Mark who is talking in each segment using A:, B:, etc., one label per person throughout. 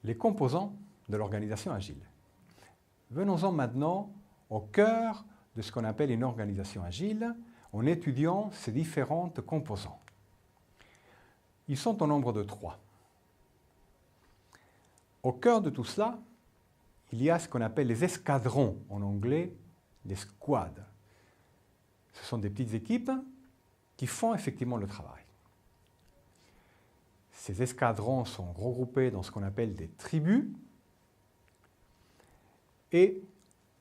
A: les composants de l'organisation agile. Venons-en maintenant au cœur de ce qu'on appelle une organisation agile en étudiant ses différentes composants. Ils sont au nombre de 3. Au cœur de tout cela, il y a ce qu'on appelle les escadrons, en anglais, les squads. Ce sont des petites équipes qui font effectivement le travail. Ces escadrons sont regroupés dans ce qu'on appelle des tribus. Et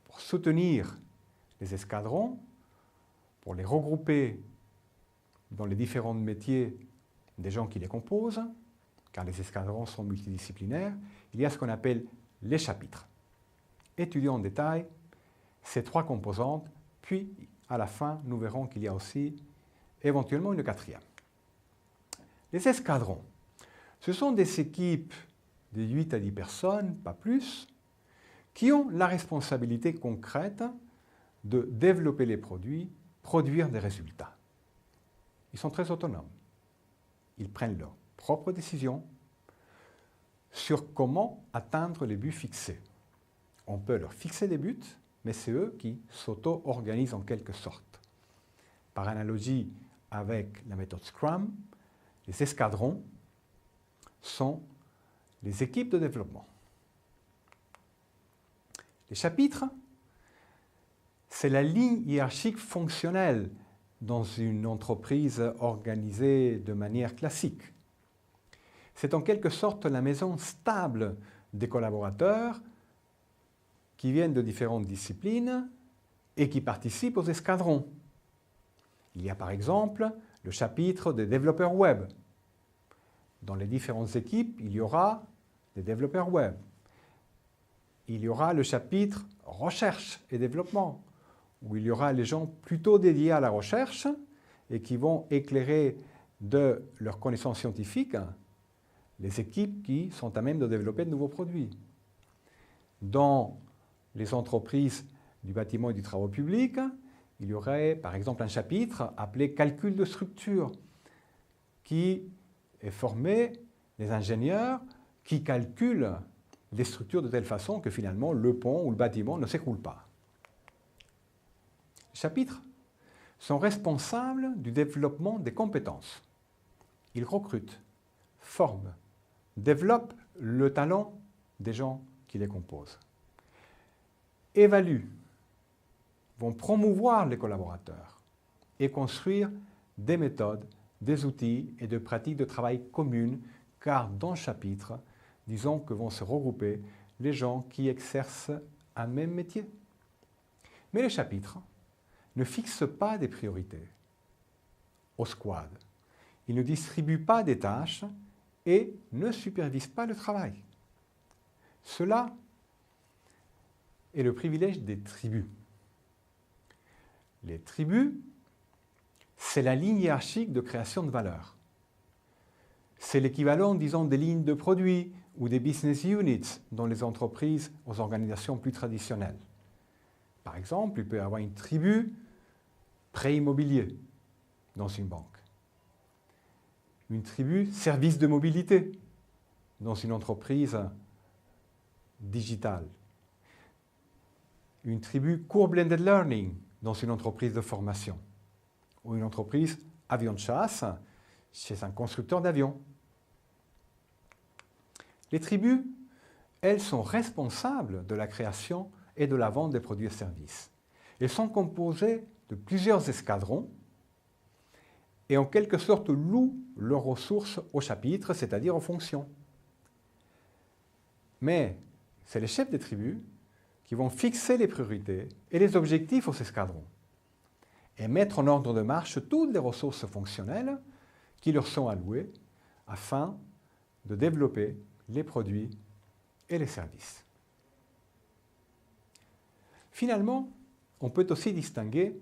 A: pour soutenir les escadrons, pour les regrouper dans les différents métiers des gens qui les composent, car les escadrons sont multidisciplinaires, il y a ce qu'on appelle les chapitres. Étudions en détail ces 3 composantes, puis à la fin, nous verrons qu'il y a aussi éventuellement une 4e. Les escadrons, ce sont des équipes de 8 à 10 personnes, pas plus, qui ont la responsabilité concrète de développer les produits, produire des résultats. Ils sont très autonomes. Ils prennent leurs propres décisions sur comment atteindre les buts fixés. On peut leur fixer des buts, mais c'est eux qui s'auto-organisent en quelque sorte. Par analogie avec la méthode Scrum, les escadrons sont les équipes de développement. Les chapitres, c'est la ligne hiérarchique fonctionnelle dans une entreprise organisée de manière classique. C'est en quelque sorte la maison stable des collaborateurs qui viennent de différentes disciplines et qui participent aux escadrons. Il y a par exemple le chapitre des développeurs web. Dans les différentes équipes, il y aura des développeurs web. Il y aura le chapitre recherche et développement, où il y aura les gens plutôt dédiés à la recherche et qui vont éclairer de leurs connaissances scientifiques les équipes qui sont à même de développer de nouveaux produits. Dans les entreprises du bâtiment et du travaux publics, il y aurait par exemple un chapitre appelé calcul de structure qui est formé des ingénieurs qui calculent les structures de telle façon que finalement le pont ou le bâtiment ne s'écroule pas. Les chapitres sont responsables du développement des compétences. Ils recrutent, forment, développent le talent des gens qui les composent. Évaluent, vont promouvoir les collaborateurs et construire des méthodes, des outils et des pratiques de travail communes, car dans le chapitre, disons que vont se regrouper les gens qui exercent un même métier. Mais les chapitres ne fixent pas des priorités au squad. Ils ne distribuent pas des tâches et ne supervisent pas le travail. Cela est le privilège des tribus. Les tribus, c'est la ligne hiérarchique de création de valeur. C'est l'équivalent, disons, des lignes de produits ou des business units dans les entreprises aux organisations plus traditionnelles. Par exemple, il peut y avoir une tribu prêt immobilier dans une banque. Une tribu service de mobilité dans une entreprise digitale. Une tribu cours blended learning dans une entreprise de formation. Ou une entreprise avion de chasse chez un constructeur d'avions. Les tribus, elles sont responsables de la création et de la vente des produits et services. Elles sont composées de plusieurs escadrons et en quelque sorte louent leurs ressources au chapitre, c'est-à-dire aux fonctions. Mais c'est les chefs des tribus qui vont fixer les priorités et les objectifs aux escadrons et mettre en ordre de marche toutes les ressources fonctionnelles qui leur sont allouées afin de développer les produits et les services. Finalement, on peut aussi distinguer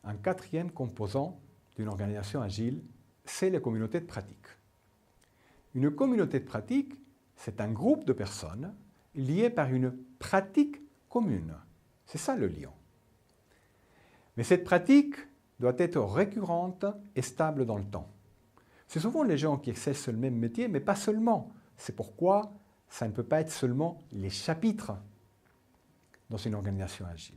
A: un 4e composant d'une organisation agile, c'est la communauté de pratique. Une communauté de pratique, c'est un groupe de personnes liées par une pratique commune. C'est ça le lien. Mais cette pratique doit être récurrente et stable dans le temps. C'est souvent les gens qui exercent le même métier, mais pas seulement. C'est pourquoi ça ne peut pas être seulement les chapitres dans une organisation agile.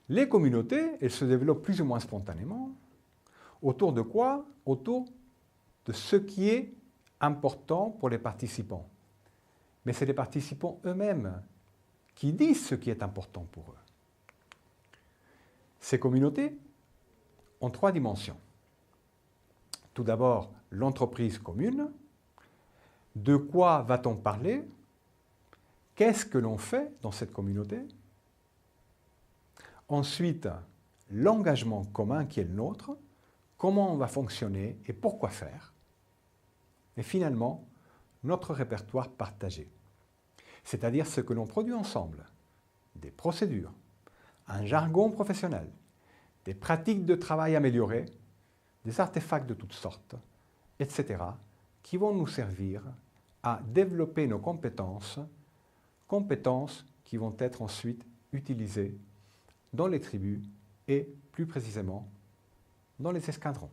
A: Les communautés, elles se développent plus ou moins spontanément. Autour de quoi? Autour de ce qui est important pour les participants. Mais c'est les participants eux-mêmes qui disent ce qui est important pour eux. Ces communautés ont 3 dimensions. Tout d'abord, l'entreprise commune. De quoi va-t-on parler? Qu'est-ce que l'on fait dans cette communauté? Ensuite, l'engagement commun qui est le nôtre, comment on va fonctionner et pourquoi faire. Et finalement, notre répertoire partagé, c'est-à-dire ce que l'on produit ensemble, des procédures, un jargon professionnel, des pratiques de travail améliorées, des artefacts de toutes sortes, etc., qui vont nous servir à développer nos compétences, compétences qui vont être ensuite utilisées dans les tribus et plus précisément dans les escadrons.